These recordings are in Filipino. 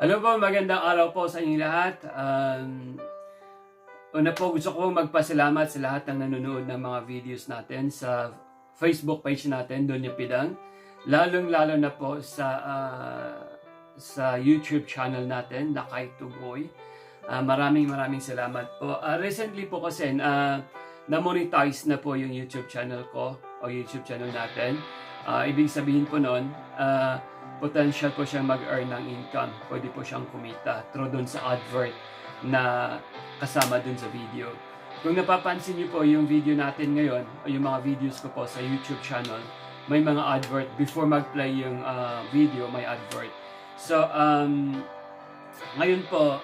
Hello po, magandang araw po sa inyong lahat. Una po, gusto ko magpasalamat sa lahat ng nanonood ng mga videos natin sa Facebook page natin, Donya Pidang. Lalong-lalo na po sa YouTube channel natin, Nakay Tugoy. Maraming salamat po. Recently po kasi, na-monetize na po yung YouTube channel ko o YouTube channel natin. Ibig sabihin po nun, potential po siyang mag-earn ng income. Pwede po siyang kumita through dun sa advert na kasama dun sa video. Kung napapansin niyo po yung video natin ngayon, o yung mga videos ko po sa YouTube channel, may mga advert. Before mag-play yung video, may advert. So, ngayon po,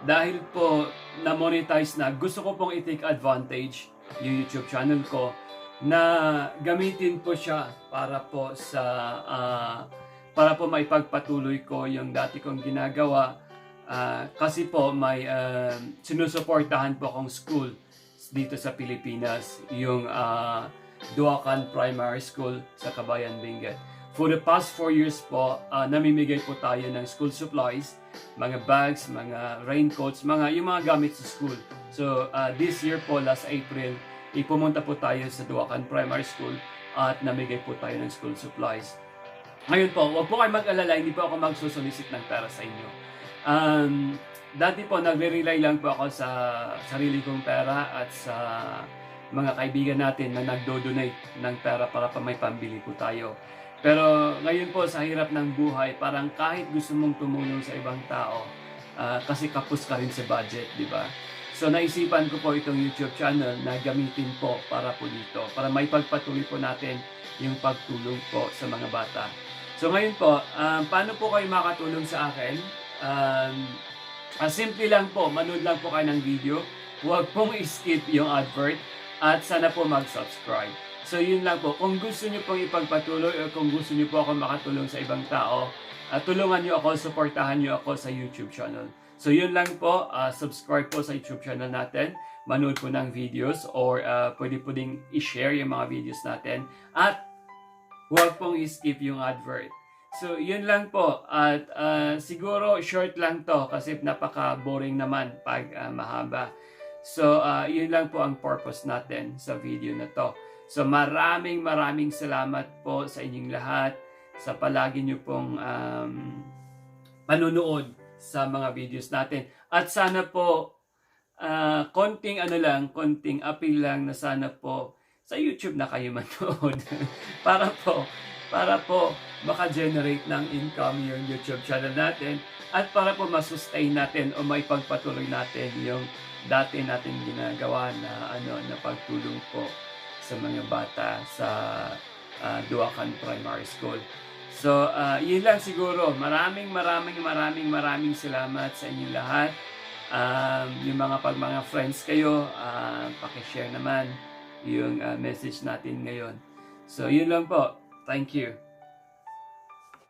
dahil po na-monetize na, gusto ko pong i-take advantage yung YouTube channel ko na gamitin po siya para po maipagpatuloy ko yung dati kong ginagawa, kasi po may sinusuportahan po akong school dito sa Pilipinas, yung Duacan Primary School sa Kabayan Benguet. For the past 4 years po, namimigay po tayo ng school supplies, mga bags, mga raincoats, yung mga gamit sa school. So this year po, last April, pumunta po tayo sa Duacan Primary School at namigay po tayo ng school supplies. Ngayon po, huwag po kayo mag-alala, hindi po ako magsusolicit ng pera sa inyo. Dati po, nagre-rely lang po ako sa sarili kong pera at sa mga kaibigan natin na nagdo-donate ng pera para may pambili po tayo. Pero ngayon po, sa hirap ng buhay, parang kahit gusto mong tumulong sa ibang tao, kasi kapos ka rin sa budget, di ba? So naisipan ko po itong YouTube channel na gamitin po para po dito, para may pagpatuloy po natin yung pagtulong po sa mga bata. So ngayon po, paano po kayo makatulong sa akin? Simple lang po, manood lang po kayo ng video, huwag pong skip yung advert, at sana po mag-subscribe. So yun lang po, kung gusto nyo pong ipagpatuloy o kung gusto nyo po ako makatulong sa ibang tao, tulungan nyo ako, supportahan nyo ako sa YouTube channel. So yun lang po, subscribe po sa YouTube channel natin, manood po ng videos, or pwede po ding i-share yung mga videos natin, at huwag pong i-skip yung advert. So yun lang po, at siguro short lang to kasi napaka-boring naman pag mahaba. So yun lang po ang purpose natin sa video na to. So maraming salamat po sa inyong lahat sa palagi nyo pong panunood sa mga videos natin. At sana po, konting appeal lang na sana po sa YouTube na kayo manood. para po maka-generate ng income yung YouTube channel natin, at para po masustain natin o maipagpatuloy natin yung dati natin ginagawa na pagtulong po sa mga bata sa Duacan Primary School. So, yun lang siguro. Maraming salamat sa inyong lahat. Yung mga friends kayo, pakishare naman yung message natin ngayon. So, yun lang po. Thank you.